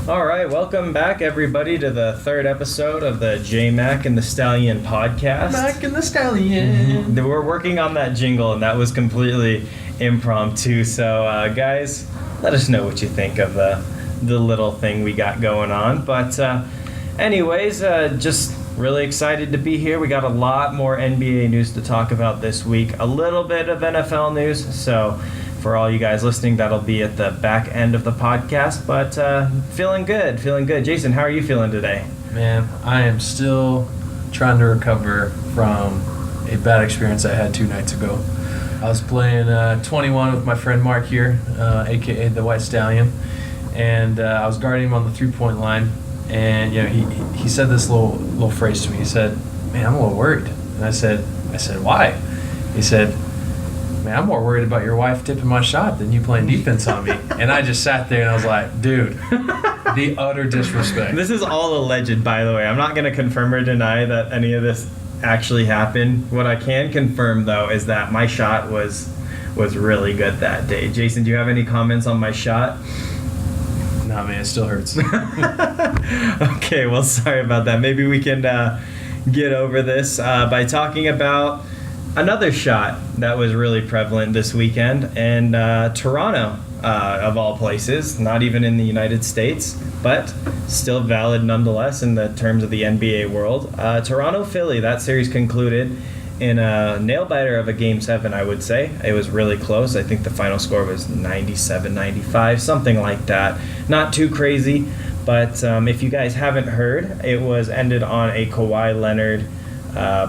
All right, welcome back, everybody, to the third episode of the J-Mac and the Stallion podcast. Mac and the Stallion. We're working on that jingle, and that was completely impromptu. So, guys, let us know what you think of the little thing we got going on. But anyways, just really excited to be here. We got a lot more NBA news to talk about this week, a little bit of NFL news. So for all you guys listening, that'll be at the back end of the podcast. But feeling good. Jason, how are you feeling today? Man, I am still trying to recover from a bad experience I had 2 nights ago. I was playing 21 with my friend Mark here, a.k.a. the White Stallion, and I was guarding him on the three-point line. And he said this little phrase to me. He said, "Man, I'm a little worried." And I said, "Why?" He said, "Man, I'm more worried about your wife tipping my shot than you playing defense on me." And I just sat there and I was like, dude, the utter disrespect. This is all alleged, by the way. I'm not going to confirm or deny that any of this actually happened. What I can confirm, though, is that my shot was really good that day. Jason, do you have any comments on my shot? Nah, man, it still hurts. Okay, well, sorry about that. Maybe we can get over this by talking about another shot that was really prevalent this weekend in Toronto, of all places, not even in the United States, but still valid nonetheless in the terms of the NBA world. Toronto-Philly, that series concluded in a nail-biter of a Game 7, I would say. It was really close. I think the final score was 97-95, something like that. Not too crazy, but if you guys haven't heard, it was ended on a Kawhi Leonard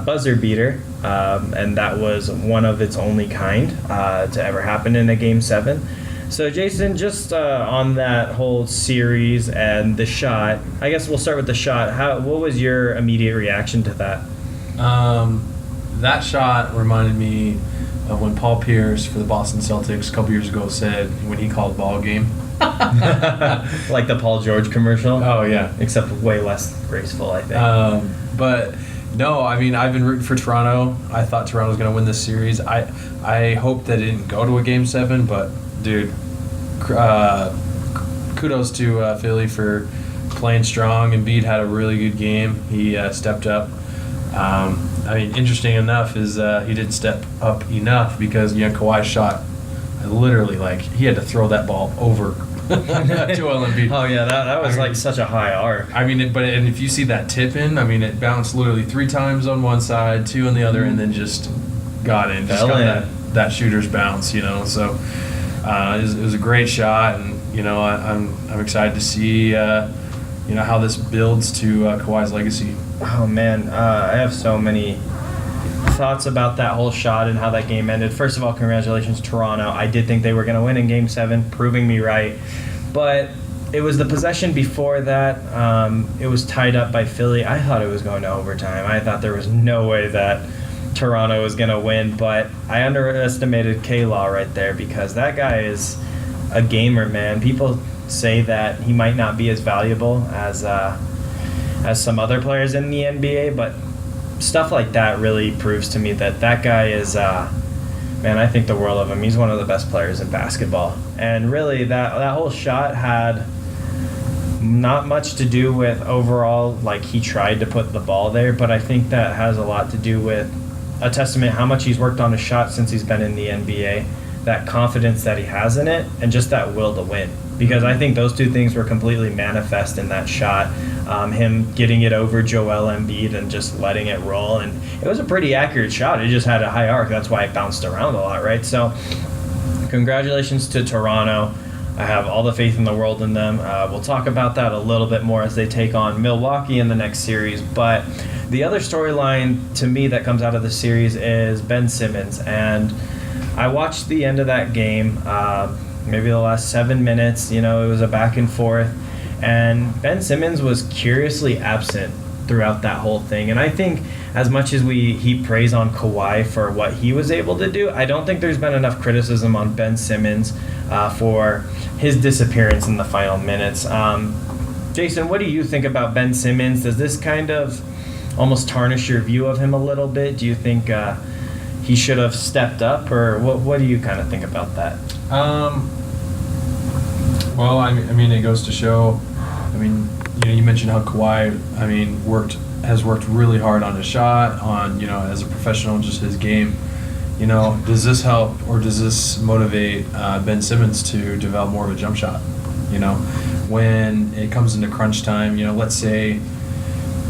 buzzer beater, and that was one of its only kind to ever happen in a Game 7. So, Jason, just on that whole series and the shot, I guess we'll start with the shot. What was your immediate reaction to that? That shot reminded me of when Paul Pierce for the Boston Celtics a couple years ago said when he called ball game. Like the Paul George commercial? Oh, yeah. Except way less graceful, I think. But no, I mean, I've been rooting for Toronto. I thought Toronto was going to win this series. I hope that it didn't go to a Game 7, but, dude, kudos to Philly for playing strong. Embiid had a really good game. He stepped up. I mean, interesting enough is he didn't step up enough because, Kawhi's shot, literally, he had to throw that ball over Joel Embiid. Oh, yeah, that was such a high arc. I mean, and if you see that tip in, I mean, it bounced literally 3 times on one side, 2 on the other, and then just got in. Just got that shooter's bounce, So it was a great shot, and, I'm excited to see, how this builds to Kawhi's legacy. Oh, man, I have so many thoughts about that whole shot and how that game ended. First of all, congratulations, Toronto. I did think they were going to win in Game 7, proving me right. But it was the possession before that. It was tied up by Philly. I thought it was going to overtime. I thought there was no way that Toronto was going to win. But I underestimated K-Law right there because that guy is a gamer, man. People say that he might not be as valuable as some other players in the NBA, but stuff like that really proves to me that guy is, man, I think the world of him. He's one of the best players in basketball. And really, that whole shot had not much to do with overall, he tried to put the ball there, but I think that has a lot to do with a testament how much he's worked on his shot since he's been in the NBA, that confidence that he has in it, and just that will to win. Because I think those 2 things were completely manifest in that shot. Him getting it over Joel Embiid and just letting it roll. And it was a pretty accurate shot. It just had a high arc. That's why it bounced around a lot, right? So congratulations to Toronto. I have all the faith in the world in them. We'll talk about that a little bit more as they take on Milwaukee in the next series. But the other storyline to me that comes out of the series is Ben Simmons. And I watched the end of that game, maybe the last 7 minutes. It was a back and forth. And Ben Simmons was curiously absent throughout that whole thing. And I think as much as we heap praise on Kawhi for what he was able to do, I don't think there's been enough criticism on Ben Simmons for his disappearance in the final minutes. Jason, what do you think about Ben Simmons? Does this kind of almost tarnish your view of him a little bit? Do you think he should have stepped up, or what do you kind of think about that? Well, I mean, it goes to show I mean, you mentioned how Kawhi, has worked really hard on his shot, on, as a professional, just his game. Does this help or does this motivate Ben Simmons to develop more of a jump shot? When it comes into crunch time, let's say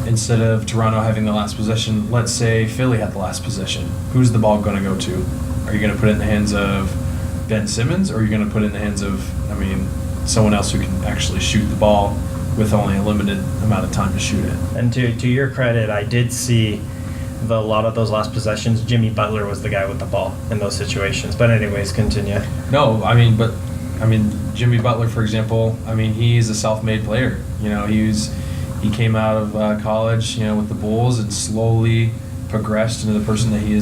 instead of Toronto having the last possession, let's say Philly had the last possession. Who's the ball going to go to? Are you going to put it in the hands of Ben Simmons, or are you going to put it in the hands of, someone else who can actually shoot the ball with only a limited amount of time to shoot it? And to your credit, I did see a lot of those last possessions. Jimmy Butler was the guy with the ball in those situations. But anyways, continue. No, Jimmy Butler, for example, he's a self-made player. He came out of college, with the Bulls and slowly progressed into the person that he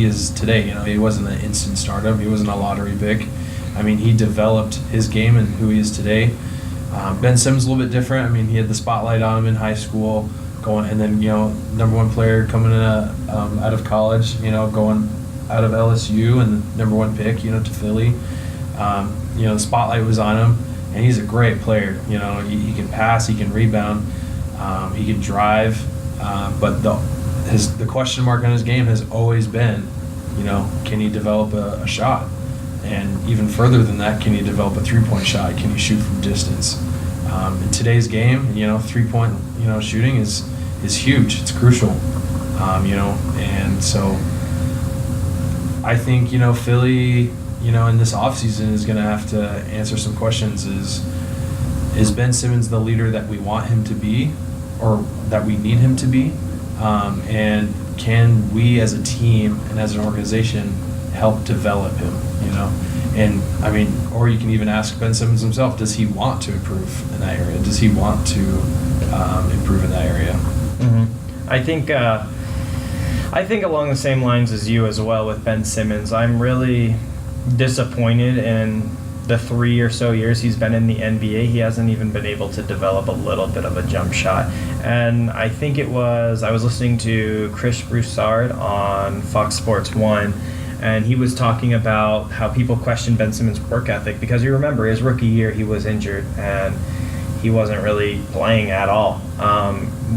is today. He wasn't an instant stardom. He wasn't a lottery pick. He developed his game and who he is today. Ben Simmons a little bit different. He had the spotlight on him in high school, and then number one player coming in out of college, going out of LSU and number one pick, to Philly. The spotlight was on him, and he's a great player. He can pass, he can rebound, he can drive, but the question mark on his game has always been, can he develop a shot? And even further than that, can he develop a three-point shot? Can he shoot from distance? In today's game, three-point, shooting is huge. It's crucial, and so I think, Philly, in this offseason is going to have to answer some questions. Is Ben Simmons the leader that we want him to be, or that we need him to be? And can we as a team and as an organization help develop him, And or you can even ask Ben Simmons himself, does he want to improve in that area? Does he want to improve in that area? Mm-hmm. I think along the same lines as you as well with Ben Simmons. I'm really disappointed in the 3 or so years he's been in the NBA. He hasn't even been able to develop a little bit of a jump shot. And I think I was listening to Chris Broussard on Fox Sports 1, and he was talking about how people question Ben Simmons' work ethic, because you remember his rookie year he was injured and he wasn't really playing at all.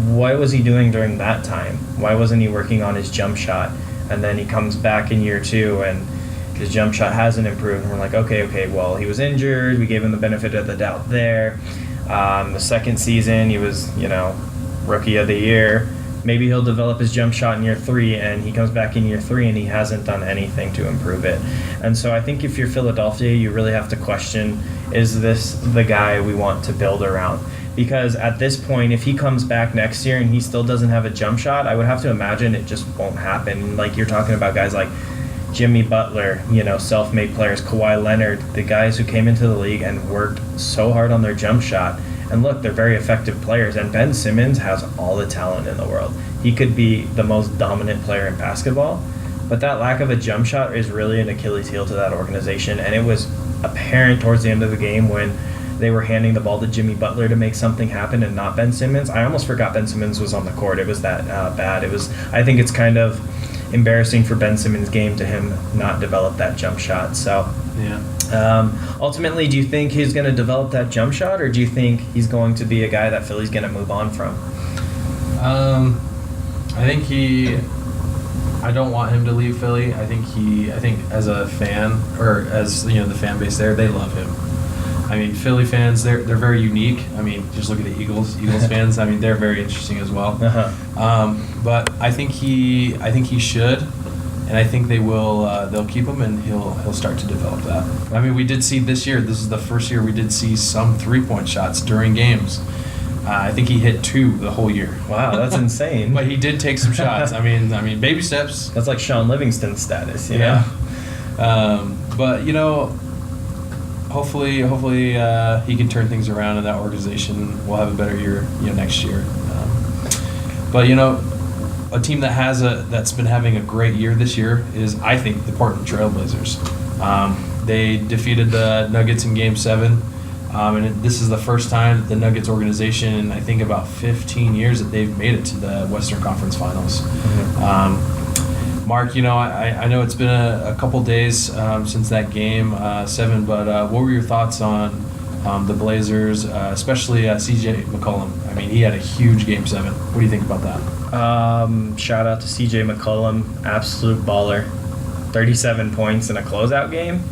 What was he doing during that time? Why wasn't he working on his jump shot? And then he comes back in year 2 and his jump shot hasn't improved. And we're like, okay, well, he was injured. We gave him the benefit of the doubt there. The second season, he was, rookie of the year. Maybe he'll develop his jump shot in year 3, and he comes back in year 3 and he hasn't done anything to improve it. And so I think if you're Philadelphia, you really have to question, is this the guy we want to build around? Because at this point, if he comes back next year and he still doesn't have a jump shot, I would have to imagine it just won't happen. Like you're talking about guys like Jimmy Butler, self-made players, Kawhi Leonard, the guys who came into the league and worked so hard on their jump shot. And look, they're very effective players. And Ben Simmons has all the talent in the world. He could be the most dominant player in basketball. But that lack of a jump shot is really an Achilles heel to that organization. And it was apparent towards the end of the game when they were handing the ball to Jimmy Butler to make something happen and not Ben Simmons. I almost forgot Ben Simmons was on the court. It was that bad. I think it's kind of embarrassing for Ben Simmons' game to him not develop that jump shot. So yeah. Ultimately, do you think he's going to develop that jump shot, or do you think he's going to be a guy that Philly's going to move on from? I don't want him to leave Philly. I think as a fan, or as the fan base there, they love him. Philly fans, they're very unique. Just look at the Eagles fans. They're very interesting as well. Uh-huh. But I think he should, and I think they will. They'll keep him, and he'll start to develop that. We did see this year. This is the first year we did see some 3-point shots during games. I think he hit 2 the whole year. Wow, that's insane. But he did take some shots. Baby steps. That's like Sean Livingston status, you know? But hopefully he can turn things around in that organization. We'll have a better year, next year. But a team that's been having a great year this year is, I think, the Portland Trailblazers. They defeated the Nuggets in Game 7. And this is the first time that the Nuggets organization, in I think about 15 years, that they've made it to the Western Conference Finals. Mm-hmm. Mark, I know it's been a couple days since that Game 7, but what were your thoughts on the Blazers, especially C.J. McCollum. I mean, he had a huge Game 7. What do you think about that? Shout out to CJ McCollum, absolute baller. 37 points in a closeout game.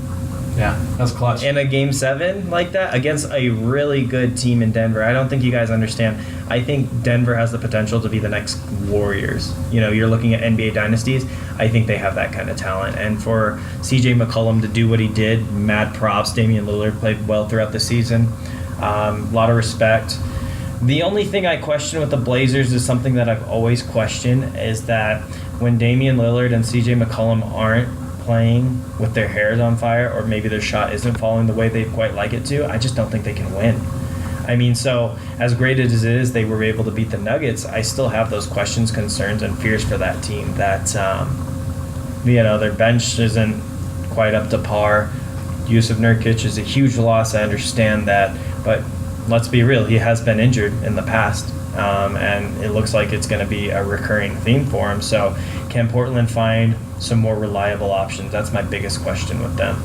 Yeah, that's clutch. In a Game 7 like that against a really good team in Denver. I don't think you guys understand. I think Denver has the potential to be the next Warriors. You know, you're looking at NBA dynasties. I think they have that kind of talent. And for CJ McCollum to do what he did, mad props. Damian Lillard played well throughout the season. A lot of respect. The only thing I question with the Blazers is something that I've always questioned, is that when Damian Lillard and CJ McCollum aren't playing with their hairs on fire, or maybe their shot isn't falling the way they quite like it to, I just don't think they can win. I mean, so as great as it is they were able to beat the Nuggets, I still have those questions, concerns, and fears for that team that, their bench isn't quite up to par. Yusuf Nurkic is a huge loss, I understand that, but let's be real, he has been injured in the past. And it looks like it's going to be a recurring theme for him. So can Portland find some more reliable options? That's my biggest question with them.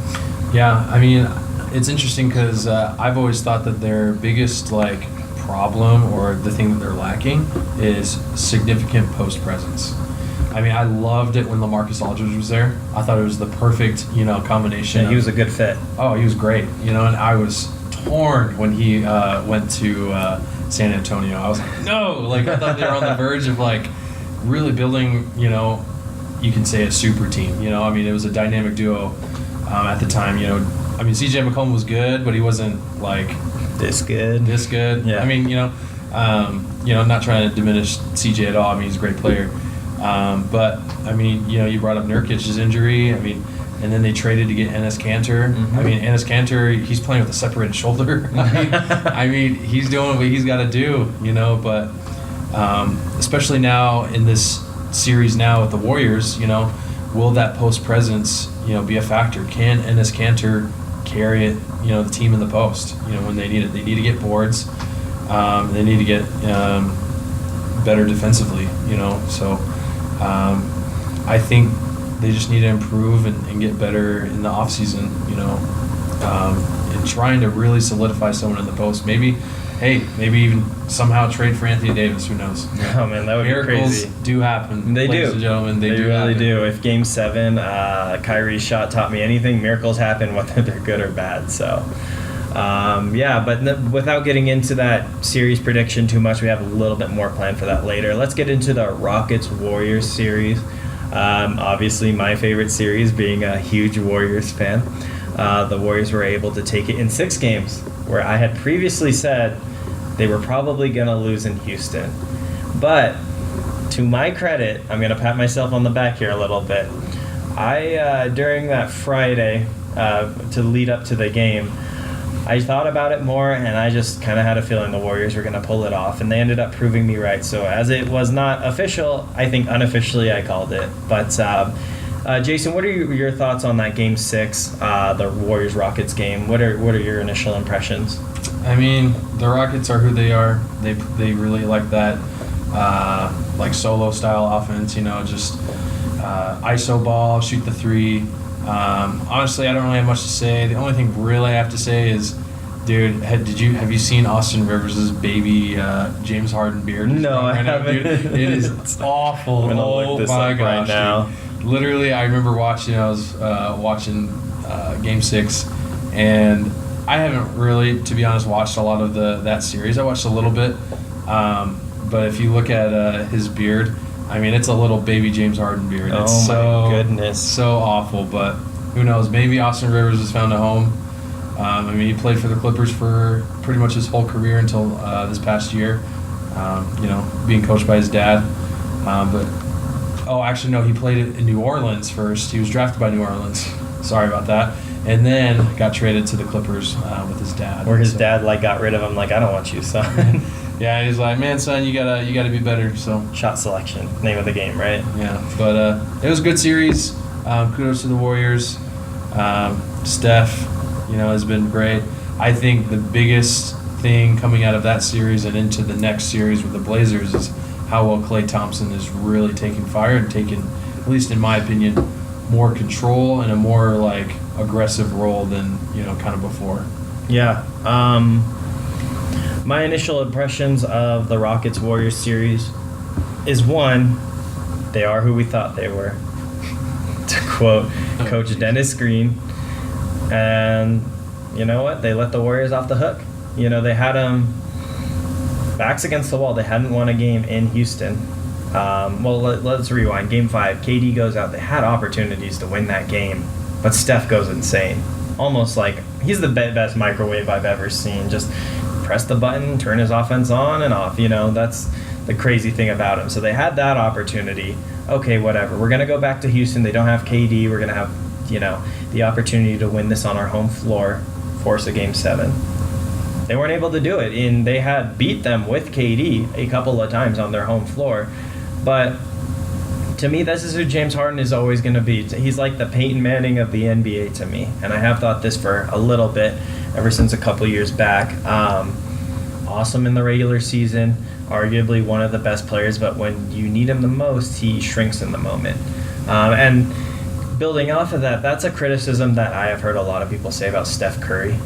Yeah, I mean, it's interesting because I've always thought that their biggest problem, or the thing that they're lacking, is significant post presence. I mean, I loved it when LaMarcus Aldridge was there. I thought it was the perfect, combination. Yeah, he was a good fit. Oh, he was great. And I was torn when he went to San Antonio. I was like, no, I thought they were on the verge of really building, you can say a super team. I mean, it was a dynamic duo at the time. I mean, CJ McCollum was good, but he wasn't this good. Yeah. I mean, I'm not trying to diminish CJ at all. I mean, he's a great player. But I mean, you brought up Nurkic's injury. I mean, and then they traded to get Enes Kanter. Mm-hmm. I mean, Enes Kanter, he's playing with a separated shoulder. I mean, he's doing what he's got to do, But especially now in this series now with the Warriors, will that post presence, be a factor? Can Enes Kanter carry it, the team in the post, when they need it? They need to get boards. They need to get better defensively, So I think they just need to improve and get better in the offseason, and trying to really solidify someone in the post. Maybe even somehow trade for Anthony Davis. Who knows? Oh, man, that would Miracles be crazy. do happen, They ladies do. and gentlemen. They do really happen. do. If Game 7, Kyrie's shot taught me anything, miracles happen, whether they're good or bad. So, without getting into that series prediction too much, we have a little bit more planned for that later. Let's get into the Rockets-Warriors series. Obviously, my favorite series, being a huge Warriors fan. The Warriors were able to take it in 6 games, where I had previously said they were probably going to lose in Houston. But to my credit, I'm going to pat myself on the back here a little bit. During that Friday, to lead up to the game, I thought about it more, and I just kind of had a feeling the Warriors were going to pull it off, and they ended up proving me right. So as it was not official, I think unofficially I called it. But Jason, what are your thoughts on that Game 6, the Warriors-Rockets game? What are your initial impressions? I mean, the Rockets are who they are. They really like that solo style offense. Just ISO ball, shoot the three. Honestly, I don't really have much to say. The only thing really I have to say is, dude, have you seen Austin Rivers' baby James Harden beard? No, I haven't. Dude, it is awful. I'm gonna look this my up gosh, right now. Dude. Literally, I remember watching. I was watching Game 6, and I haven't really, to be honest, watched a lot of that series. I watched a little bit, but if you look at his beard, I mean, it's a little baby James Harden beard. It's my goodness. So awful, but who knows? Maybe Austin Rivers has found a home. I mean, he played for the Clippers for pretty much his whole career until this past year, being coached by his dad. Actually, no, he played in New Orleans first. He was drafted by New Orleans. Sorry about that. And then got traded to the Clippers with his dad. Where his dad got rid of him, I don't want you, son. Yeah, he's like, man, son, you gotta be better. So shot selection, name of the game, right? Yeah, but it was a good series. Kudos to the Warriors. Steph, has been great. I think the biggest thing coming out of that series and into the next series with the Blazers is how well Klay Thompson is really taking fire and taking, at least in my opinion, more control and a more aggressive role than kind of before. Yeah. My initial impressions of the Rockets Warriors series is one, they are who we thought they were. To quote Coach Dennis Green. And you know what? They let the Warriors off the hook. You know, they had them backs against the wall. They hadn't won a game in Houston. Let's rewind. Game 5, KD goes out. They had opportunities to win that game, but Steph goes insane. Almost like he's the best microwave I've ever seen. Just press the button, turn his offense on and off. You know, that's the crazy thing about him. So they had that opportunity. Okay, whatever. We're going to go back to Houston. They don't have KD. We're going to have, you know, the opportunity to win this on our home floor, force a Game 7. They weren't able to do it, and they had beat them with KD a couple of times on their home floor. But to me, this is who James Harden is always going to be. He's like the Peyton Manning of the NBA to me, and I have thought this for a little bit, ever since a couple years back. Awesome in the regular season, arguably one of the best players, but when you need him the most, he shrinks in the moment. And building off of that, that's a criticism that I have heard a lot of people say about Steph Curry.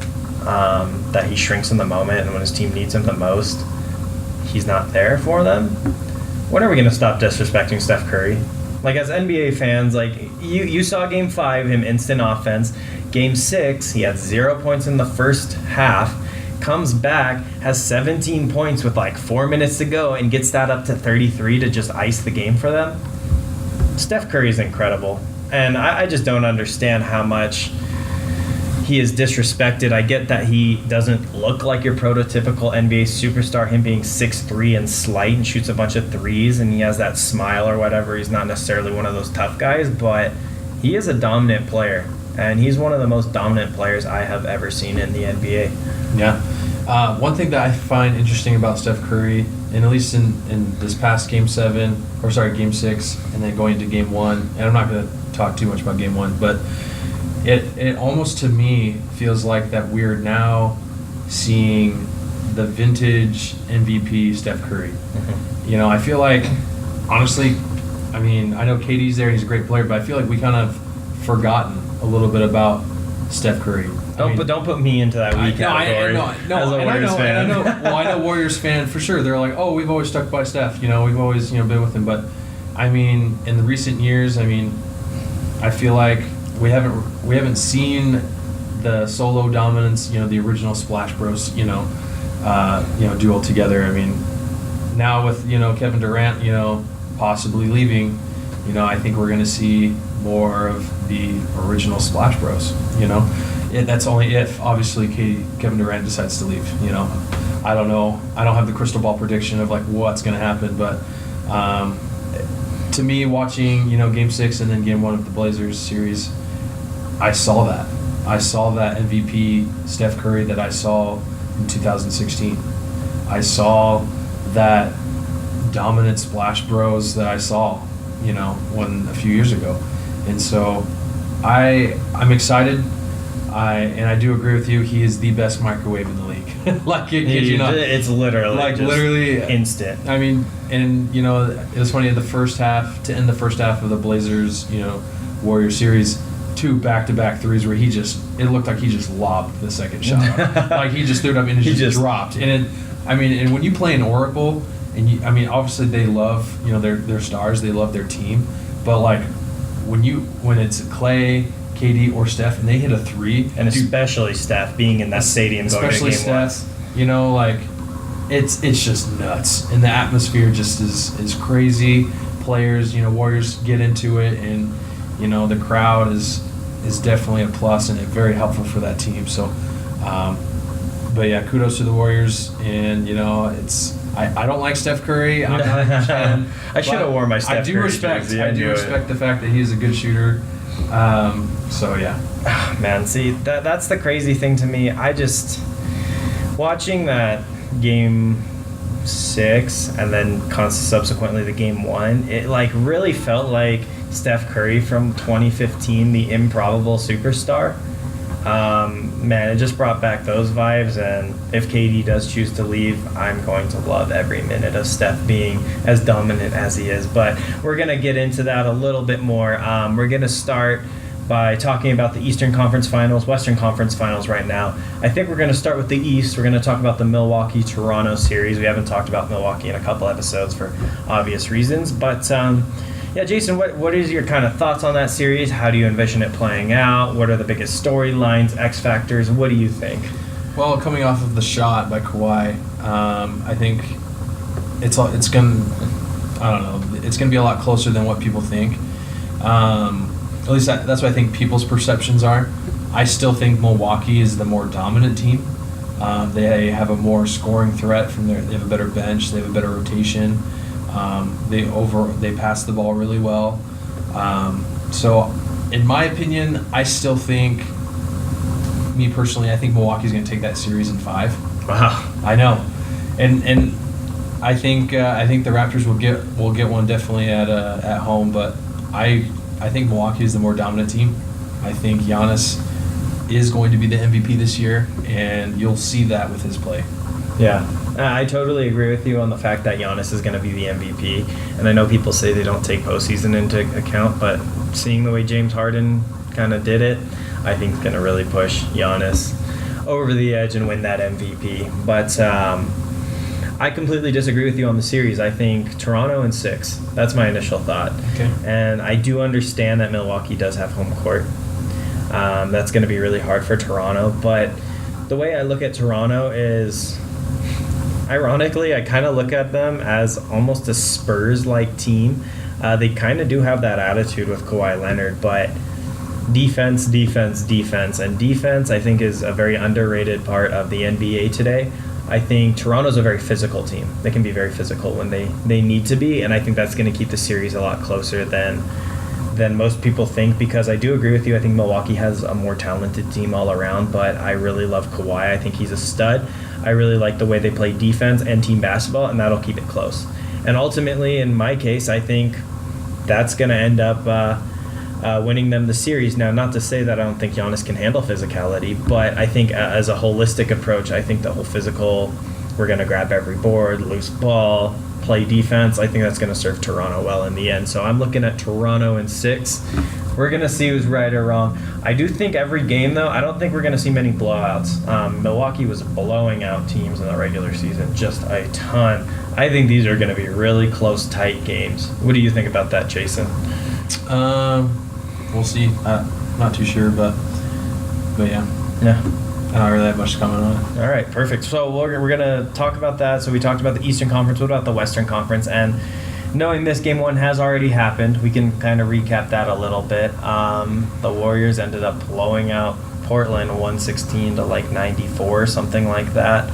That he shrinks in the moment, and when his team needs him the most, he's not there for them. When are we going to stop disrespecting Steph Curry? Like, as NBA fans, like, you saw Game 5, him instant offense. Game 6, he had 0 points in the first half, comes back, has 17 points with like 4 minutes to go, and gets that up to 33 to just ice the game for them. Steph Curry is incredible, and I just don't understand how much he is disrespected. I get that he doesn't look like your prototypical NBA superstar, him being 6'3" and slight and shoots a bunch of threes, and he has that smile or whatever. He's not necessarily one of those tough guys, but he is a dominant player, and he's one of the most dominant players I have ever seen in the NBA. Yeah. One thing that I find interesting about Steph Curry, and at least in this past Game 6, and then going into Game 1, and I'm not going to talk too much about Game 1, but it almost to me feels like that we're now seeing the vintage MVP Steph Curry. Mm-hmm. You know, I feel like, honestly, I mean, I know KD's there and he's a great player, but I feel like we kind of forgotten a little bit about Steph Curry. Don't put me into that weak category. As a Warriors fan. I know Warriors fan for sure. They're like, oh, we've always stuck by Steph. You know, we've always been with him. But I mean, in the recent years, I mean, I feel like we haven't seen the solo dominance. You know, the original Splash Bros. Duel together. I mean, now with Kevin Durant, possibly leaving, I think we're going to see more of the original Splash Bros. That's only if, obviously, Kevin Durant decides to leave. I don't know. I don't have the crystal ball prediction of like what's going to happen, but to me, watching Game 6 and then Game 1 of the Blazers series, I saw that. I saw that MVP Steph Curry that I saw in 2016. I saw that dominant Splash Bros that I saw, a few years ago, and so I'm excited. I do agree with you. He is the best microwave in the league. It's literally instant. I mean, and it was funny in the first half to end the first half of the Blazers, Warriors series. 2 back-to-back threes where it looked like he just lobbed the second shot. Like he just threw it up and it just dropped. And and when you play an Oracle, and obviously they love their stars, they love their team, but like when it's Clay, KD, or Steph, and they hit a three, and especially Steph being in that stadium, especially Steph, it's just nuts, and the atmosphere just is crazy. Players, Warriors get into it, and the crowd is definitely a plus and very helpful for that team. So, but yeah, kudos to the Warriors, and I don't like Steph Curry. I'm not a huge fan. I should have worn my Steph Curry jersey. I do respect the fact that he's a good shooter. So yeah. Man, see, that's the crazy thing to me. I just watching that Game 6 and then subsequently the Game 1, it like really felt like Steph Curry from 2015, the improbable superstar. Man, it just brought back those vibes, and if KD does choose to leave, I'm going to love every minute of Steph being as dominant as he is. But we're going to get into that a little bit more. We're going to start by talking about the Eastern Conference Finals, Western Conference Finals right now. I think we're going to start with the East. We're going to talk about the Milwaukee-Toronto series. We haven't talked about Milwaukee in a couple episodes for obvious reasons. But, yeah, Jason, what is your kind of thoughts on that series? How do you envision it playing out? What are the biggest storylines, X factors? What do you think? Well, coming off of the shot by Kawhi, I think it's going to be a lot closer than what people think. At least that's what I think people's perceptions are. I still think Milwaukee is the more dominant team. They have a more scoring threat from there. They have a better bench. They have a better rotation. They pass the ball really well. So, in my opinion, I still think, me personally, I think Milwaukee's going to take that series in 5. Wow. I know, and I think the Raptors will get one definitely at home, but I think Milwaukee is the more dominant team. I think Giannis is going to be the MVP this year, and you'll see that with his play. Yeah, I totally agree with you on the fact that Giannis is going to be the MVP. And I know people say they don't take postseason into account, but seeing the way James Harden kind of did it, I think it's going to really push Giannis over the edge and win that MVP. But I completely disagree with you on the series. I think Toronto in 6. That's my initial thought. Okay. And I do understand that Milwaukee does have home court. That's going to be really hard for Toronto. But the way I look at Toronto is, ironically, I kind of look at them as almost a Spurs-like team. They kind of do have that attitude with Kawhi Leonard, but defense, and defense I think is a very underrated part of the NBA today. I think Toronto's a very physical team. They can be very physical when they need to be, and I think that's going to keep the series a lot closer than most people think, because I do agree with you. I think Milwaukee has a more talented team all around, but I really love Kawhi. I think he's a stud. I really like the way they play defense and team basketball, and that'll keep it close. And ultimately, in my case, I think that's going to end up winning them the series. Now, not to say that I don't think Giannis can handle physicality, but I think as a holistic approach, I think the whole physical, we're going to grab every board, loose ball, play defense, I think that's going to serve Toronto well in the end. So I'm looking at Toronto in 6. We're going to see who's right or wrong. I do think every game, though, I don't think we're going to see many blowouts. Milwaukee was blowing out teams in the regular season, just a ton. I think these are going to be really close, tight games. What do you think about that, Jason? We'll see. Not too sure, but yeah. Yeah. I don't really have much comment on it. All right, perfect. So we're going to talk about that. So we talked about the Eastern Conference. What about the Western Conference? And knowing this game 1 has already happened, we can kind of recap that a little bit. The Warriors ended up blowing out Portland 116 to like 94, something like that.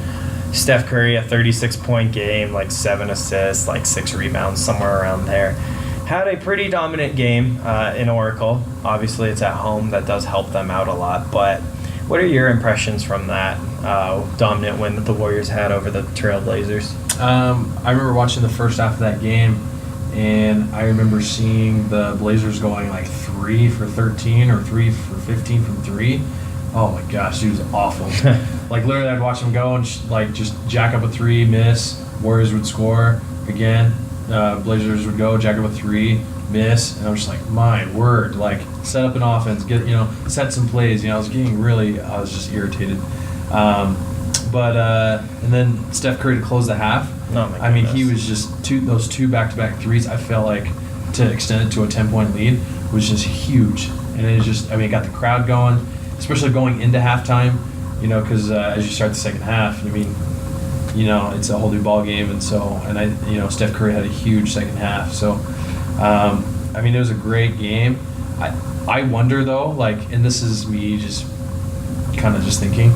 Steph Curry, a 36-point game, like 7 assists, like 6 rebounds, somewhere around there. Had a pretty dominant game in Oracle. Obviously, it's at home. That does help them out a lot. But what are your impressions from that dominant win that the Warriors had over the Trailblazers? I remember watching the first half of that game, and I remember seeing the Blazers going like 3 for 13 or 3 for 15 from 3. Oh my gosh, he was awful. Like literally, I'd watch him go and just jack up a 3, miss. Warriors would score again. Blazers would go, jack up a 3, miss, and I'm just like, my word, like set up an offense, set some plays. I was just irritated. And then Steph Curry to close the half. Oh my I mean, goodness. he was just those two back-to-back threes. I felt like to extend it to a 10-point lead was just huge, and it just, it got the crowd going, especially going into halftime. Because as you start the second half, it's a whole new ball game, and Steph Curry had a huge second half. So, it was a great game. I wonder though, and this is me just kind of just thinking,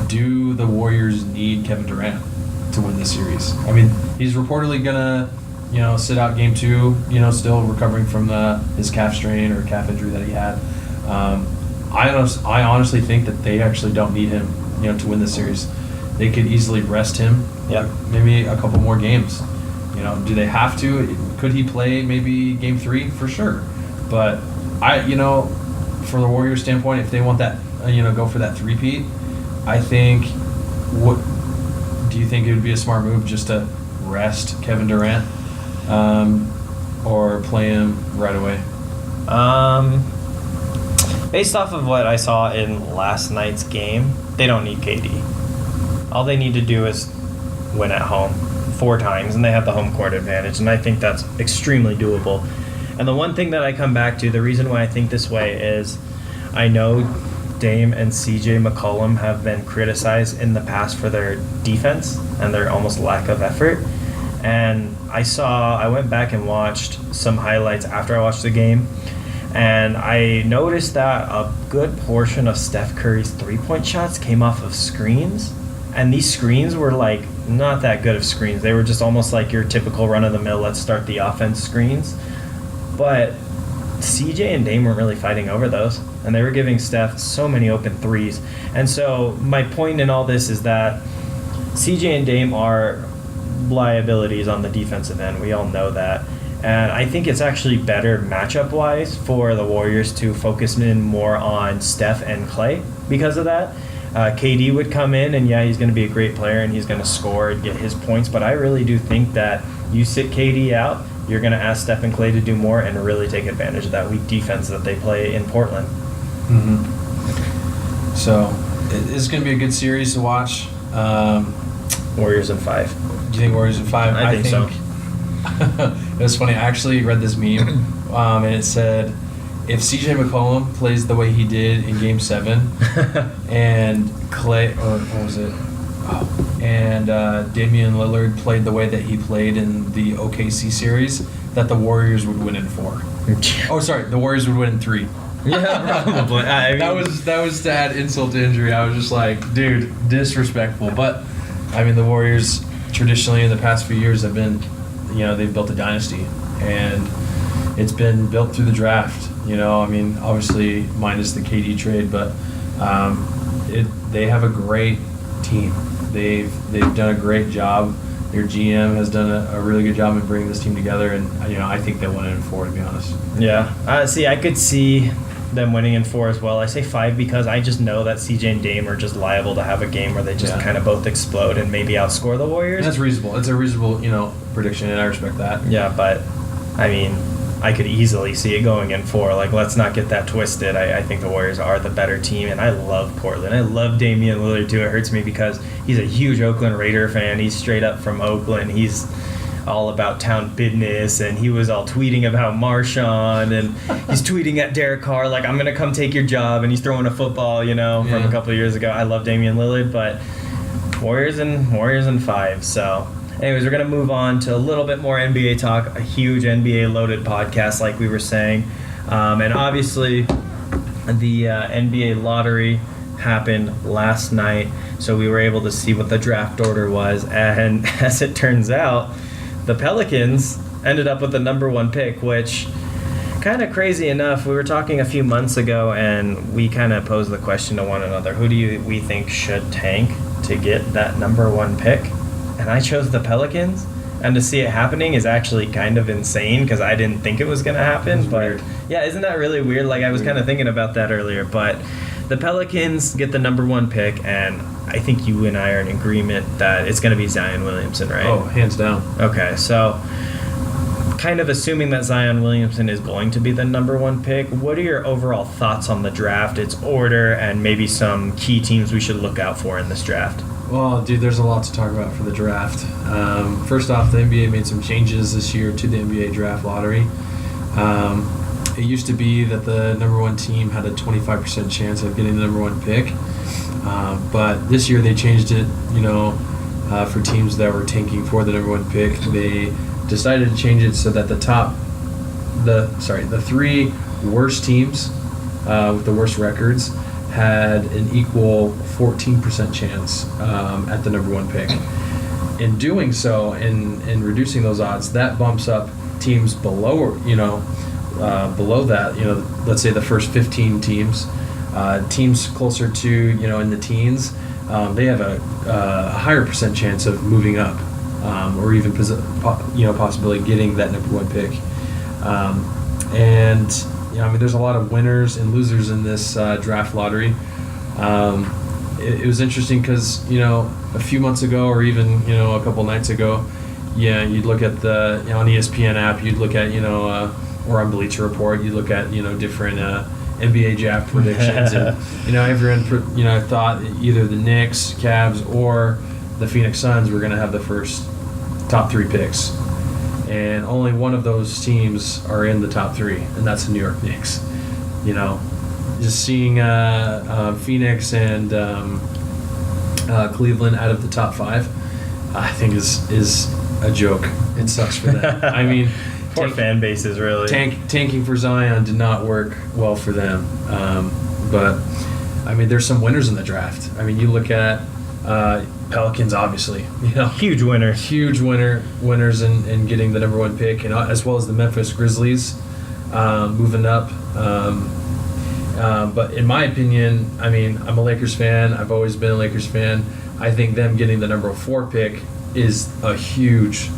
do the Warriors need Kevin Durant to win this series? He's reportedly gonna, sit out game 2, still recovering from his calf strain or calf injury that he had. I honestly think that they actually don't need him, to win the series. They could easily rest him. Yep. Maybe a couple more games. Do they have to? Could he play maybe game 3? For sure. But for the Warriors standpoint, if they want that, go for that 3-peat, I think, do you think it would be a smart move just to rest Kevin Durant, or play him right away? Based off of what I saw in last night's game, they don't need KD. All they need to do is win at home 4 times, and they have the home court advantage, and I think that's extremely doable. And the one thing that I come back to, the reason why I think this way is I know Dame and CJ McCollum have been criticized in the past for their defense and their almost lack of effort. And I went back and watched some highlights after I watched the game, and I noticed that a good portion of Steph Curry's three-point shots came off of screens. And these screens were like not that good of screens. They were just almost like your typical run-of-the-mill, let's start the offense screens. But CJ and Dame weren't really fighting over those. And they were giving Steph so many open threes. And so my point in all this is that CJ and Dame are liabilities on the defensive end. We all know that. And I think it's actually better matchup-wise for the Warriors to focus in more on Steph and Klay because of that. KD would come in, and yeah, he's going to be a great player, and he's going to score and get his points. But I really do think that you sit KD out, you're going to ask Steph and Klay to do more and really take advantage of that weak defense that they play in Portland. Mm-hmm. So this is going to be a good series to watch. Warriors in 5. Do you think Warriors in 5? I think so. It was funny. I actually read this meme, and it said, if CJ McCollum plays the way he did in Game 7, and Klay, or what was it? Oh, and Damian Lillard played the way that he played in the OKC series, that the Warriors would win in 4. Oh, sorry, the Warriors would win in 3. Yeah, probably. I mean, that was to add insult to injury. I was just like, dude, disrespectful. But I mean, the Warriors traditionally in the past few years have been, they've built a dynasty, and it's been built through the draft. I mean, obviously minus the KD trade, but they have a great team. They've done a great job. Their GM has done a really good job in bringing this team together, and I think they'll win it in 4, to be honest. Yeah, I could see them winning in 4 as well. I say 5 because I just know that CJ and Dame are just liable to have a game where they just kind of both explode and maybe outscore the Warriors. And that's reasonable. It's a reasonable, prediction, and I respect that. Yeah, but I mean, I could easily see it going in 4. Like, let's not get that twisted. I think the Warriors are the better team, and I love Portland. I love Damian Lillard, too. It hurts me because he's a huge Oakland Raider fan. He's straight up from Oakland. He's all about town business, and he was all tweeting about Marshawn, and he's tweeting at Derek Carr, like, I'm going to come take your job, and he's throwing a football, from a couple of years ago. I love Damian Lillard, but Warriors in 5, so... Anyways, we're going to move on to a little bit more NBA talk, a huge NBA-loaded podcast like we were saying. And obviously, the NBA lottery happened last night, so we were able to see what the draft order was. And as it turns out, the Pelicans ended up with the number 1 pick, which kind of crazy enough. We were talking a few months ago, and we kind of posed the question to one another, who do we think should tank to get that number 1 pick? And I chose the Pelicans, and to see it happening is actually kind of insane because I didn't think it was going to happen. But weird. Yeah, isn't that really weird? Like, I was kind of thinking about that earlier. But the Pelicans get the number 1 pick, and I think you and I are in agreement that it's going to be Zion Williamson, right? Oh, hands down. Okay, so kind of assuming that Zion Williamson is going to be the number 1 pick, what are your overall thoughts on the draft, its order, and maybe some key teams we should look out for in this draft? Well, dude, there's a lot to talk about for the draft. First off, the NBA made some changes this year to the NBA draft lottery. It used to be that the number 1 team had a 25% chance of getting the number 1 pick. But this year they changed it, for teams that were tanking for the number 1 pick. They decided to change it so that the 3 worst teams with the worst records had an equal 14% chance at the number 1 pick. In doing so, in reducing those odds, that bumps up teams below that. Let's say the first 15 teams, teams closer to in the teens, they have a higher percent chance of moving up, or even possibly getting that number 1 pick. There's a lot of winners and losers in this draft lottery. It was interesting because, a few months ago or even, a couple nights ago, you'd look at on the ESPN app, you'd look at, or on Bleacher Report, you'd look at, different NBA draft predictions, and everyone thought either the Knicks, Cavs, or the Phoenix Suns were going to have the first top 3 picks, and only one of those teams are in the top 3, and that's the New York Knicks. Just seeing Phoenix and Cleveland out of the top 5, I think is a joke. It sucks for them. I mean, poor fan bases, really. Tanking for Zion did not work well for them. But I mean, there's some winners in the draft. I mean, you look at Pelicans, obviously. Huge winners in getting the number 1 pick, and as well as the Memphis Grizzlies moving up. But in my opinion, I mean, I'm a Lakers fan. I've always been a Lakers fan. I think them getting the number 4 pick is a huge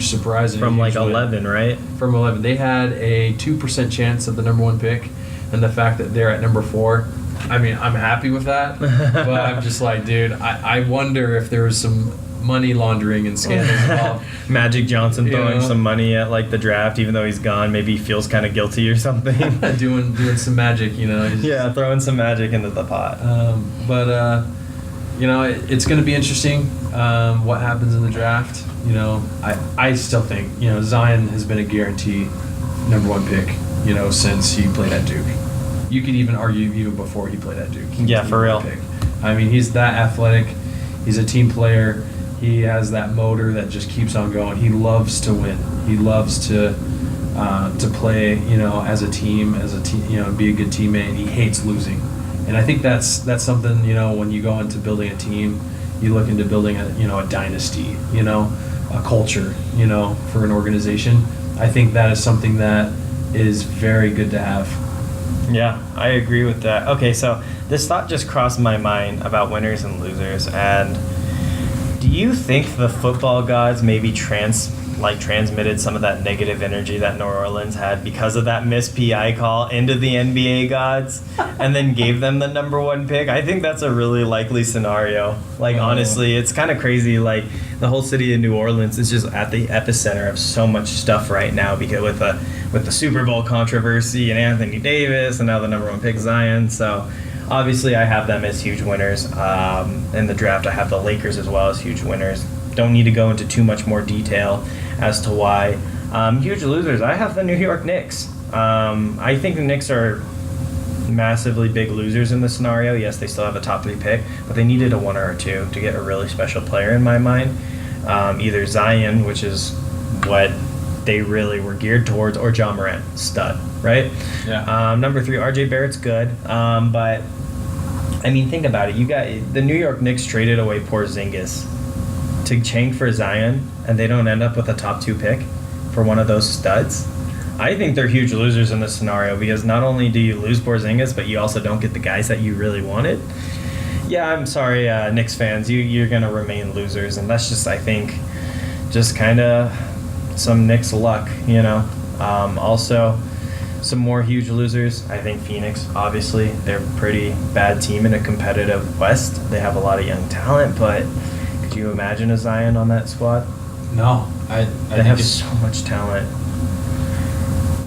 surprise. And from like 11, right? From 11. They had a 2% chance of the number 1 pick, and the fact that they're at number 4, I mean, I'm happy with that. But I'm just like, dude, I wonder if there was some money laundering and scandals involved. Magic Johnson throwing some money at the draft, even though he's gone. Maybe he feels kind of guilty or something. doing some magic, Yeah, throwing some magic into the pot. It's going to be interesting what happens in the draft. I still think Zion has been a guarantee number 1 pick. Since he played at Duke. You could even argue even before he played at Duke. Yeah, for real. Pick. I mean, he's that athletic. He's a team player. He has that motor that just keeps on going. He loves to win. He loves to play, as a team, be a good teammate. And he hates losing. And I think that's something, when you go into building a team, you look into building a dynasty, a culture, for an organization. I think that is something that is very good to have. Yeah, I agree with that. Okay, so this thought just crossed my mind about winners and losers, and do you think the football gods maybe transmitted some of that negative energy that New Orleans had because of that missed PI call into the NBA gods and then gave them the number 1 pick? I think that's a really likely scenario. Honestly, it's kind of crazy. The whole city of New Orleans is just at the epicenter of so much stuff right now because with the Super Bowl controversy and Anthony Davis and now the number 1 pick Zion. So obviously I have them as huge winners. In the draft I have the Lakers as well as huge winners. Don't need to go into too much more detail as to why. Huge losers, I have the New York Knicks. I think the Knicks are massively big losers in this scenario. Yes, they still have a top 3 pick, but they needed a 1 or a 2 to get a really special player in my mind. Either Zion, which is what they really were geared towards, or John Morant, stud, right? Yeah. Number 3, RJ Barrett's good, but I mean, think about it. You got the New York Knicks traded away Porzingis to change for Zion, and they don't end up with a top 2 pick for one of those studs. I think they're huge losers in this scenario because not only do you lose Porzingis, but you also don't get the guys that you really wanted. Yeah, I'm sorry, Knicks fans, you're going to remain losers, and that's just, I think, just kind of some Knicks luck, Also, some more huge losers. I think Phoenix, obviously, they're a pretty bad team in a competitive West. They have a lot of young talent, but could you imagine a Zion on that squad? No. They have so much talent.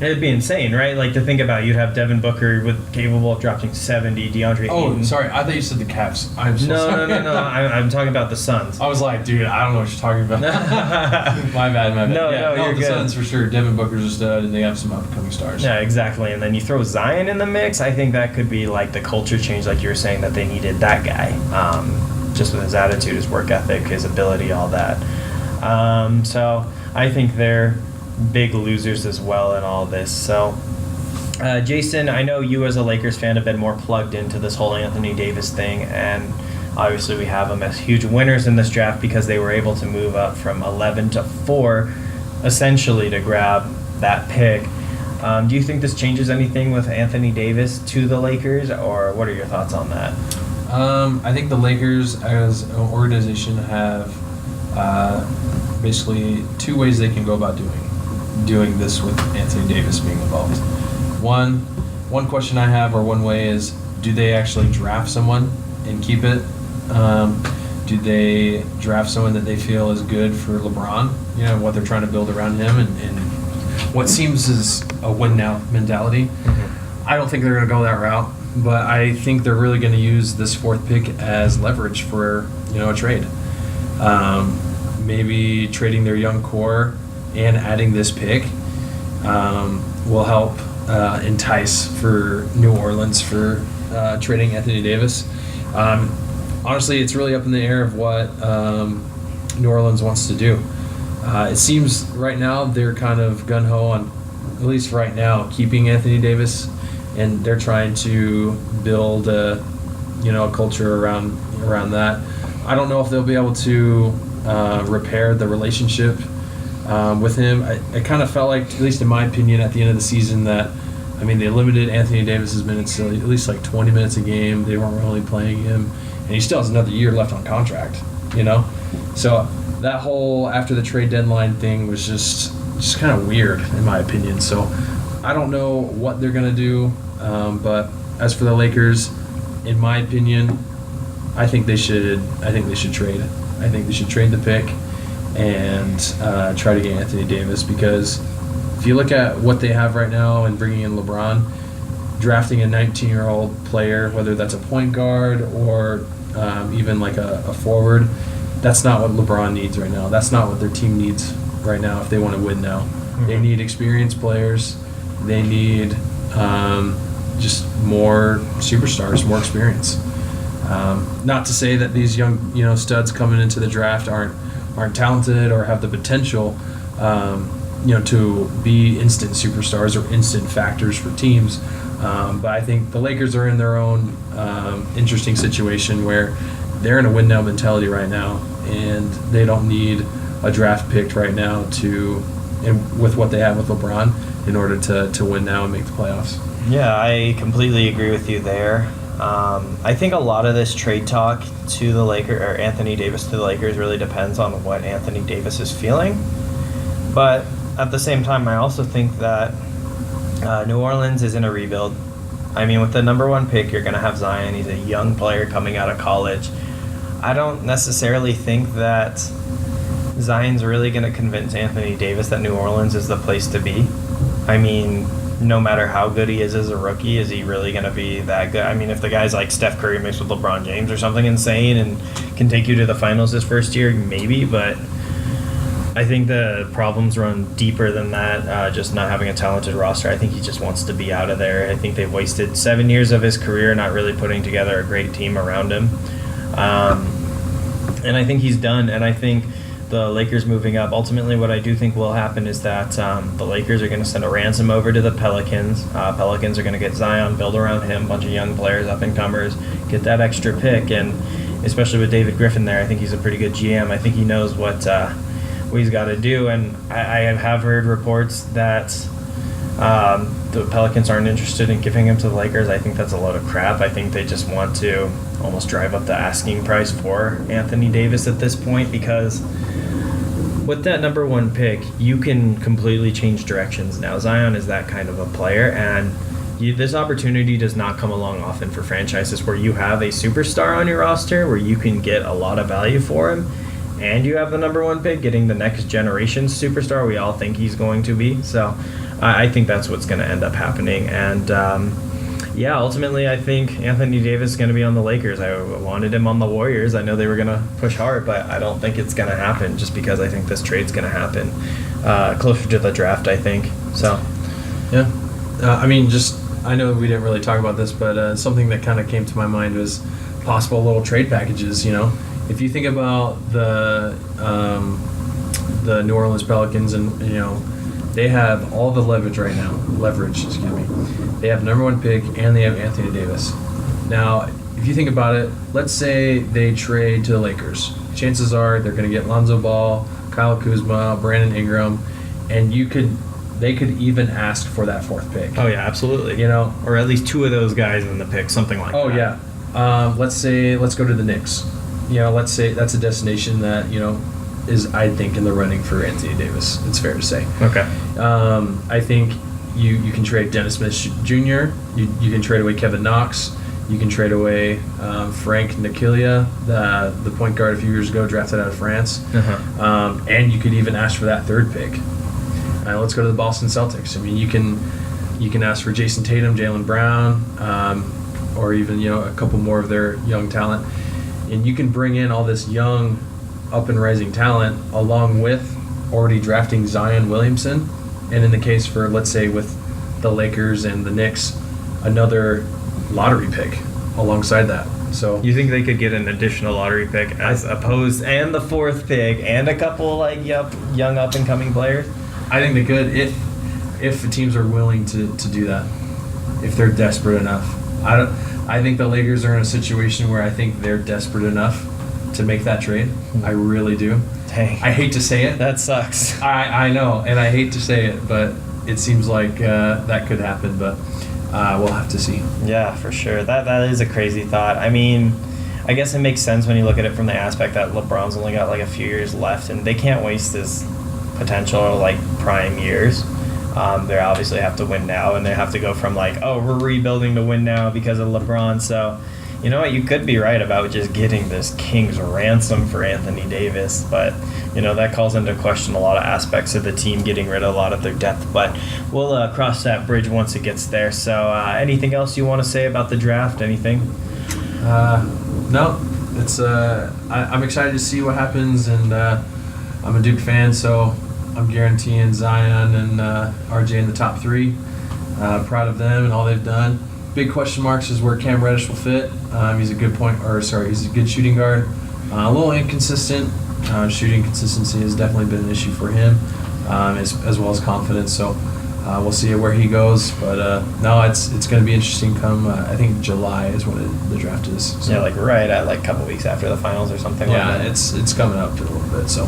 It'd be insane, right? To think about, you'd have Devin Booker capable of dropping 70, DeAndre Ayton. Oh, sorry. I thought you said the Cavs. I'm so sorry. No. I'm talking about the Suns. I was like, dude, I don't know what you're talking about. My bad. No, you're the good. Suns for sure. Devin Booker's a stud, and they have some upcoming stars. Yeah, exactly. And then you throw Zion in the mix. I think that could be the culture change, like you were saying, that they needed that guy. Just with his attitude, his work ethic, his ability, all that. So I think they're big losers as well in all this. So, Jason, I know you as a Lakers fan have been more plugged into this whole Anthony Davis thing, and obviously we have them as huge winners in this draft because they were able to move up from 11 to 4, essentially to grab that pick. Do you think this changes anything with Anthony Davis to the Lakers, or what are your thoughts on that? I think the Lakers as an organization have basically 2 ways they can go about doing this with Anthony Davis being involved. One question I have, or one way, is do they actually draft someone and keep it? Do they draft someone that they feel is good for LeBron, what they're trying to build around him, and what seems is a win now mentality? Mm-hmm. I don't think they're going to go that route, but I think they're really going to use this 4th pick as leverage for a trade. Maybe trading their young core and adding this pick will help entice for New Orleans for trading Anthony Davis. Honestly, it's really up in the air of what New Orleans wants to do. It seems right now they're kind of gung-ho on, at least right now, keeping Anthony Davis, and they're trying to build a culture around that. I don't know if they'll be able to repair the relationship with him. I kind of felt like, at least in my opinion, at the end of the season that, they limited Anthony Davis's minutes to at least like 20 minutes a game. They weren't really playing him, and he still has another year left on contract, So that whole after the trade deadline thing was just kind of weird in my opinion. So I don't know what they're going to do, but as for the Lakers, in my opinion, I think they should trade. I think they should trade the pick and try to get Anthony Davis, because if you look at what they have right now and bringing in LeBron, drafting a 19-year-old player, whether that's a point guard or even like a forward, that's not what LeBron needs right now. That's not what their team needs right now if they want to win now. Mm-hmm. They need experienced players. They need just more superstars, more experience. Not to say that these young studs coming into the draft aren't talented or have the potential to be instant superstars or instant factors for teams. But I think the Lakers are in their own interesting situation where they're in a win-now mentality right now, and they don't need a draft pick right now with what they have with LeBron in order to win now and make the playoffs. Yeah, I completely agree with you there. I think a lot of this trade talk to the Lakers, or Anthony Davis to the Lakers, really depends on what Anthony Davis is feeling. But at the same time, I also think that New Orleans is in a rebuild. With the number 1 pick, you're going to have Zion. He's a young player coming out of college. I don't necessarily think that Zion's really going to convince Anthony Davis that New Orleans is the place to be. No matter how good he is as a rookie, is he really going to be that good? If the guy's like Steph Curry mixed with LeBron James or something insane and can take you to the finals his first year, maybe, but I think the problems run deeper than that, just not having a talented roster. I think he just wants to be out of there. I think they've wasted 7 years of his career not really putting together a great team around him. And I think he's done, and I think the Lakers moving up, ultimately what I do think will happen is that the Lakers are going to send a ransom over to the Pelicans. Pelicans are going to get Zion, build around him, a bunch of young players, up-and-comers, get that extra pick, and especially with David Griffin there, I think he's a pretty good GM. I think he knows what he's got to do, and I have heard reports that the Pelicans aren't interested in giving him to the Lakers. I think that's a load of crap. I think they just want to almost drive up the asking price for Anthony Davis at this point, because with that number 1 pick, you can completely change directions now. Zion is that kind of a player, and this opportunity does not come along often for franchises where you have a superstar on your roster where you can get a lot of value for him, and you have the number 1 pick getting the next generation superstar we all think he's going to be. So I think that's what's going to end up happening. And ultimately I think Anthony Davis is going to be on the Lakers. I wanted him on the Warriors. I know they were going to push hard, but I don't think it's going to happen, just because I think this trade's going to happen closer to the draft, I think. So yeah, I know we didn't really talk about this, but something that kind of came to my mind was possible little trade packages. If you think about the New Orleans Pelicans, and they have all the leverage right now. They have number 1 pick and they have Anthony Davis. Now, if you think about it, let's say they trade to the Lakers. Chances are they're going to get Lonzo Ball, Kyle Kuzma, Brandon Ingram, and they could even ask for that 4th pick. Oh yeah, absolutely. Or at least 2 of those guys in the pick, something like that. Oh yeah. Let's go to the Knicks. Let's say that's a destination that is, I think, in the running for Anthony Davis. It's fair to say. Okay. I think you can trade Dennis Smith Jr. You can trade away Kevin Knox. You can trade away Frank Ntilikina, the point guard a few years ago, drafted out of France. And you could even ask for that 3rd pick. Let's go to the Boston Celtics. You can You can ask for Jason Tatum, Jaylen Brown, or even a couple more of their young talent, and you can bring in all this young, up and rising talent along with already drafting Zion Williamson, and in the case for, let's say, with the Lakers and the Knicks, another lottery pick alongside that. So you think they could get an additional lottery pick as opposed, and the 4th pick, and a couple like young up and coming players? I think they could if the teams are willing to do that, if they're desperate enough. I think the Lakers are in a situation where I think they're desperate enough to make that trade. I really do. Dang. I hate to say it. That sucks. I know, and I hate to say it, but it seems like that could happen, but we'll have to see. Yeah, for sure. That is a crazy thought. I mean, I guess it makes sense when you look at it from the aspect that LeBron's only got like a few years left, and they can't waste his potential like prime years. They obviously have to win now, and they have to go from like, oh, we're rebuilding to win now because of LeBron. So, you know what, you could be right about just getting this king's ransom for Anthony Davis, but that calls into question a lot of aspects of the team, getting rid of a lot of their depth. But we'll cross that bridge once it gets there. So, anything else you want to say about the draft? Anything? No, it's I'm excited to see what happens, and I'm a Duke fan, so I'm guaranteeing Zion and RJ in the top 3. Proud of them and all they've done. Big question marks is where Cam Reddish will fit. He's a good he's a good shooting guard. A little inconsistent. Shooting consistency has definitely been an issue for him, as well as confidence. So we'll see where he goes. But no, it's going to be interesting. Come I think July is when the draft is. So. Yeah, like right at like a couple weeks after the finals or something. Yeah, like that. it's coming up in a little bit. So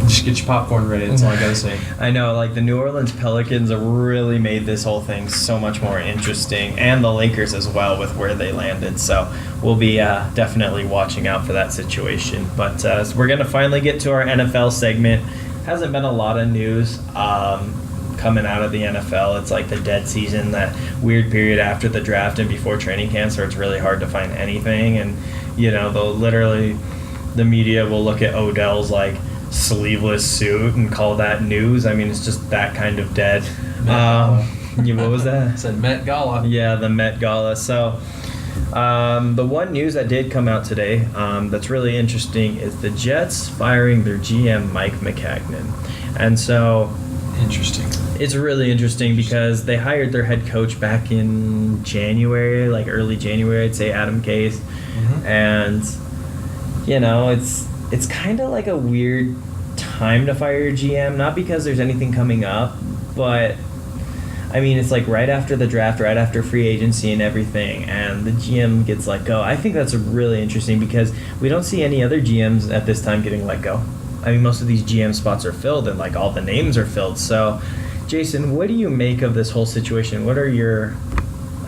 just get your popcorn ready. That's all I gotta say. I know, like the New Orleans Pelicans have really made this whole thing so much more interesting, and the Lakers as well with where they landed. So we'll be definitely watching out for that situation. But we're gonna finally get to our NFL segment. Hasn't been a lot of news coming out of the NFL. It's like the dead season, that weird period after the draft and before training camp, where it's really hard to find anything. And they'll literally, the media will look at Odell's like sleeveless suit and call that news. I mean, it's just that kind of dead. What was that? It said Met Gala. Yeah, the Met Gala. So the one news that did come out today that's really interesting is the Jets firing their GM Mike McCagnon. And so interesting. It's really interesting because they hired their head coach back in January, like early January, I'd say, Adam Case. Mm-hmm. And it's kind of like a weird time to fire your GM, not because there's anything coming up, but I mean, it's like right after the draft, right after free agency and everything, and the GM gets let go. I think that's really interesting because we don't see any other GMs at this time getting let go. I mean, most of these GM spots are filled and like all the names are filled. So, Jason, what do you make of this whole situation? What are your,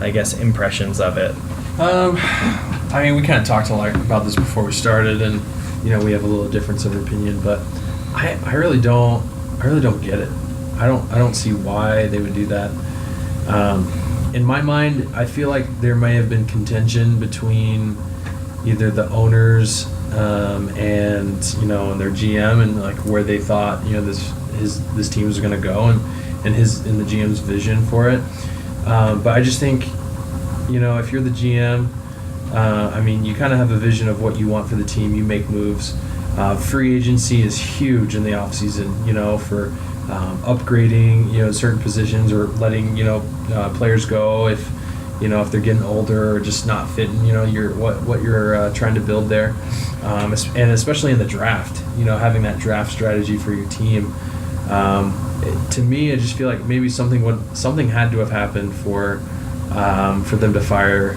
I guess, impressions of it? I mean, we kind of talked a lot about this before we started, and we have a little difference of opinion, but I really don't get it. I don't see why they would do that. In my mind, I feel like there may have been contention between either the owners and and their GM, and like where they thought this team was going to go, and the GM's vision for it. But I just think if you're the GM, I mean, you kind of have a vision of what you want for the team. You make moves. Free agency is huge in the offseason, for upgrading, certain positions, or letting, players go if they're getting older or just not fitting, what you're trying to build there. And especially in the draft, having that draft strategy for your team. To me, I just feel like maybe something had to have happened for them to fire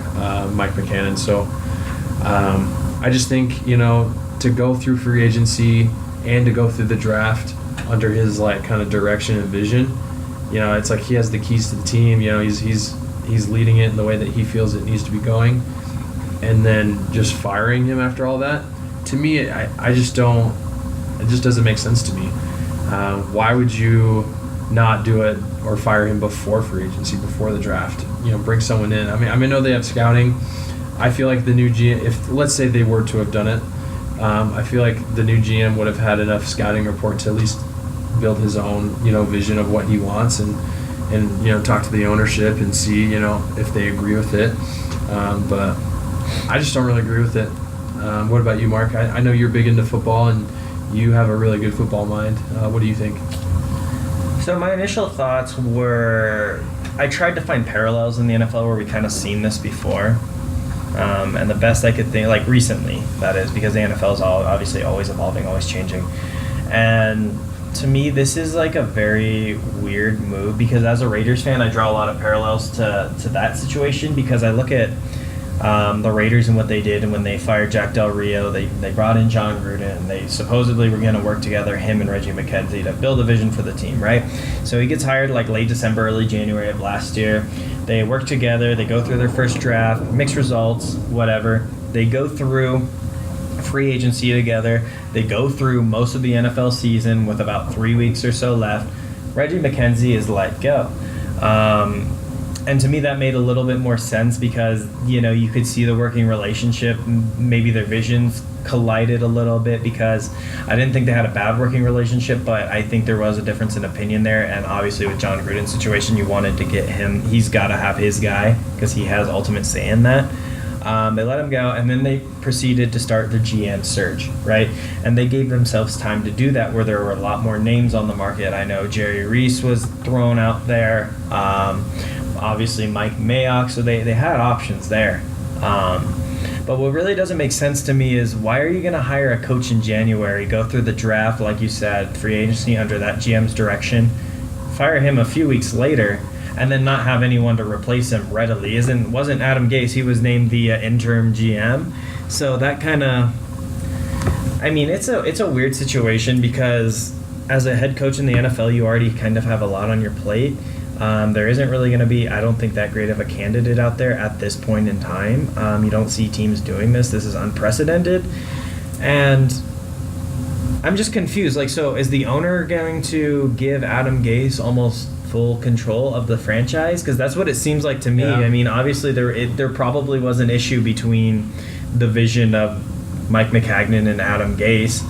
Mike McCagnon. So I just think to go through free agency and to go through the draft under his like kind of direction and vision, it's like he has the keys to the team. He's leading it in the way that he feels it needs to be going, and then just firing him after all that, to me, I just don't. It just doesn't make sense to me. Why would you not do it or fire him before free agency, before the draft? Bring someone in. I know they have scouting. I feel like the new GM, if let's say they were to have done it, I feel like the new GM would have had enough scouting report to at least build his own, vision of what he wants, and and talk to the ownership and see if they agree with it. But I just don't really agree with it. What about you, Mark? I know you're big into football and you have a really good football mind. What do you think? So my initial thoughts were, I tried to find parallels in the NFL where we kind of seen this before. And the best I could think, like recently, that is, because the NFL is obviously always evolving, always changing. And to me, this is like a very weird move because as a Raiders fan, I draw a lot of parallels to that situation because I look at the Raiders and what they did, and when they fired Jack Del Rio, they brought in John Gruden, and they supposedly were going to work together, him and Reggie McKenzie, to build a vision for the team, right? So he gets hired like late December, early January of last year. They work together, they go through their first draft, mixed results, whatever. They go through free agency together. They go through most of the NFL season with about 3 weeks or so left. Reggie McKenzie is let go. And to me, that made a little bit more sense because, you could see the working relationship. Maybe their visions collided a little bit because I didn't think they had a bad working relationship, but I think there was a difference in opinion there. And obviously with John Gruden's situation, you wanted to get him. He's got to have his guy because he has ultimate say in that. They let him go, and then they proceeded to start the GM search, right? And they gave themselves time to do that where there were a lot more names on the market. I know Jerry Reese was thrown out there. Obviously Mike Mayock, so they had options there. But what really doesn't make sense to me is why are you going to hire a coach in January, go through the draft, like you said, free agency under that GM's direction, fire him a few weeks later, and then not have anyone to replace him readily? Wasn't Adam Gase, he was named the interim GM. So that kind of, it's a weird situation because as a head coach in the NFL, you already kind of have a lot on your plate. There isn't really going to be, I don't think, that great of a candidate out there at this point in time. You don't see teams doing this. This is unprecedented. And I'm just confused. So is the owner going to give Adam Gase almost full control of the franchise? Because that's what it seems like to me. Yeah. Obviously, there probably was an issue between the vision of Mike McCagnon and Adam Gase.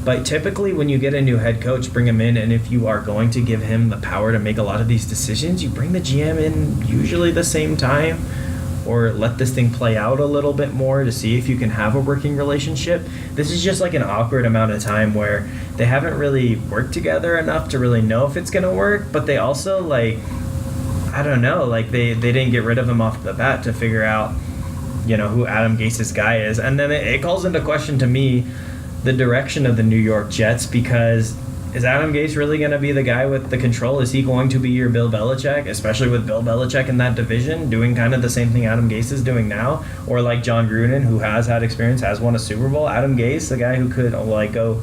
But typically when you get a new head coach, bring him in, and if you are going to give him the power to make a lot of these decisions, you bring the GM in usually the same time or let this thing play out a little bit more to see if you can have a working relationship. This is just like an awkward amount of time where they haven't really worked together enough to really know if it's going to work, but they also, I don't know, they didn't get rid of him off the bat to figure out, who Adam Gase's guy is. And then it calls into question to me the direction of the New York Jets, because is Adam Gase really going to be the guy with the control? Is he going to be your Bill Belichick, especially with Bill Belichick in that division, doing kind of the same thing Adam Gase is doing now? Or like John Gruden, who has had experience, has won a Super Bowl? Adam Gase, the guy who could go,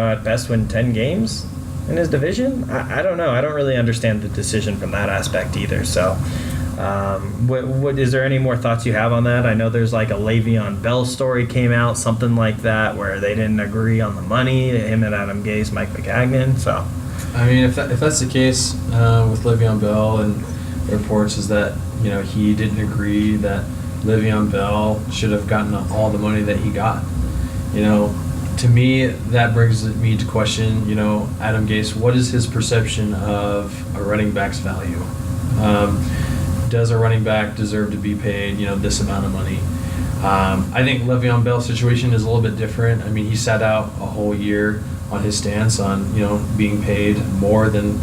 at best win 10 games in his division? I don't know. I don't really understand the decision from that aspect either. So what is there any more thoughts you have on that? I know there's like a Le'Veon Bell story came out, something like that, where they didn't agree on the money, him and Adam Gase, Mike McCagnon. So, if that's the case with Le'Veon Bell, and reports is that he didn't agree that Le'Veon Bell should have gotten all the money that he got. To me, that brings me to question, Adam Gase, what is his perception of a running back's value? Does a running back deserve to be paid, this amount of money? I think Le'Veon Bell's situation is a little bit different. He sat out a whole year on his stance on, being paid more than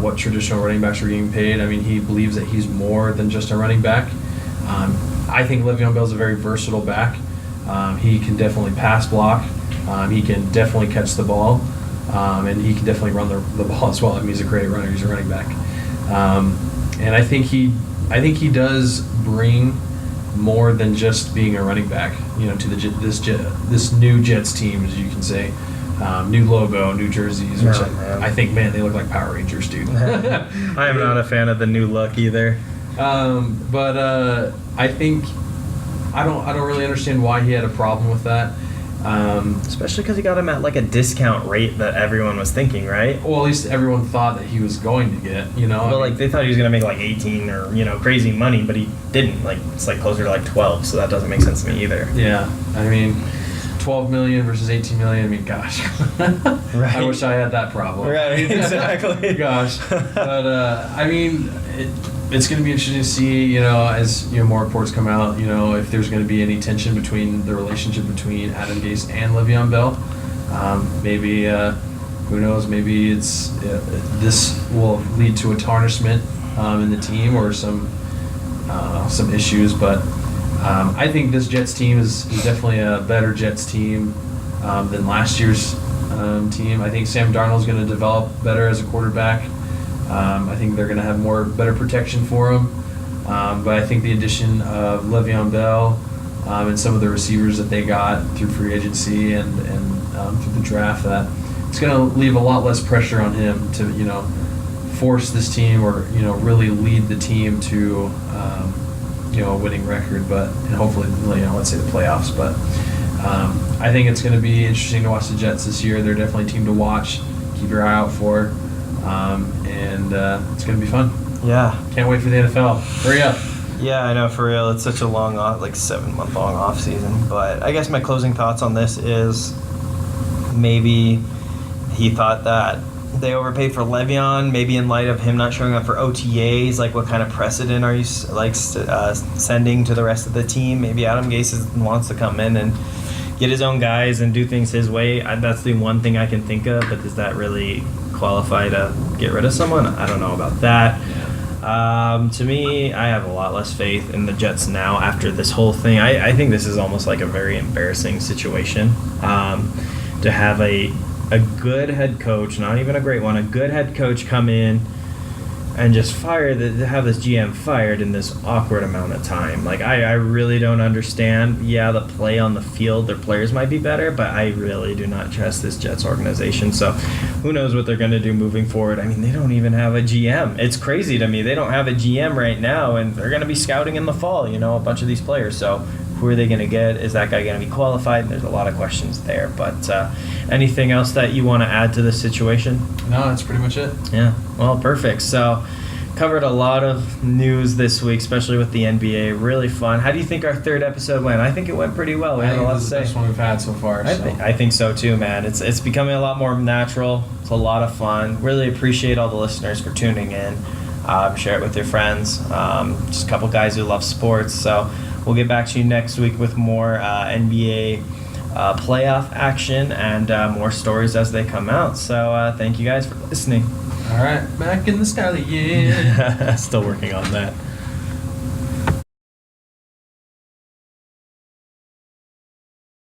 what traditional running backs are getting paid. He believes that he's more than just a running back. I think Le'Veon Bell's a very versatile back. He can definitely pass block. He can definitely catch the ball. And he can definitely run the ball as well. He's a great runner. He's a running back. And I think he does bring more than just being a running back, to this new Jets team, as you can say. New logo, new jerseys, which I think, man, they look like Power Rangers, dude. I am not a fan of the new look either. But I think I don't really understand why he had a problem with that. Especially because he got him at like a discount rate that everyone was thinking, right? Well, at least everyone thought that he was going to get, Well, they thought he was going to make like 18 or, crazy money, but he didn't. It's closer to 12, so that doesn't make sense to me either. Yeah, 12 million versus 18 million. I mean, gosh, Right. I wish I had that problem. Right, exactly. Gosh, but I mean, it's going to be interesting to see, you know, as you know more reports come out, you know, if there's going to be any tension between the relationship between Adam Gase and Le'Veon Bell. Maybe who knows? Maybe it's this will lead to a tarnishment in the team or some issues, but. I think this Jets team is definitely a better Jets team than last year's team. I think Sam Darnold's going to develop better as a quarterback. I think they're going to have better protection for him. But I think the addition of Le'Veon Bell and some of the receivers that they got through free agency and through the draft, that it's going to leave a lot less pressure on him to, you know, force this team or, you know, really lead the team to you know, a winning record, but and hopefully, you know, let's say the playoffs. But I think it's going to be interesting to watch the Jets this year. They're definitely a team to watch. Keep your eye out for, and it's going to be fun. Yeah. Can't wait for the NFL. Hurry up. Yeah, I know, for real. It's such a long, like 7-month-long off season. But I guess my closing thoughts on this is maybe he thought that they overpaid for Le'Veon, maybe in light of him not showing up for OTAs. Like, what kind of precedent are you sending to the rest of the team? Maybe Adam Gase wants to come in and get his own guys and do things his way. That's the one thing I can think of, but does that really qualify to get rid of someone? I don't know about that. To me, I have a lot less faith in the Jets now after this whole thing. I think this is almost like a very embarrassing situation to have a good head coach, not even a great one, a good head coach come in and just have this GM fired in this awkward amount of time. Like, I really don't understand. Yeah, the play on the field, their players might be better, but I really do not trust this Jets organization. So who knows what they're going to do moving forward. I mean, they don't even have a GM. It's crazy to me. They don't have a GM right now, and they're going to be scouting in the fall, you know, a bunch of these players. So who are they going to get? Is that guy going to be qualified? There's a lot of questions there. But anything else that you want to add to this situation? No, that's pretty much it. Yeah, well, perfect. So covered a lot of news this week, especially with the NBA. Really fun. How do you think our third episode went? I think it went pretty well. We had a lot to say. This is the best one we've had so far. I think so too, man. It's becoming a lot more natural. It's a lot of fun. Really appreciate all the listeners for tuning in. Share it with your friends. Just a couple guys who love sports. So we'll get back to you next week with more NBA playoff action and more stories as they come out. So thank you guys for listening. All right, back in the Stallion. Still working on that.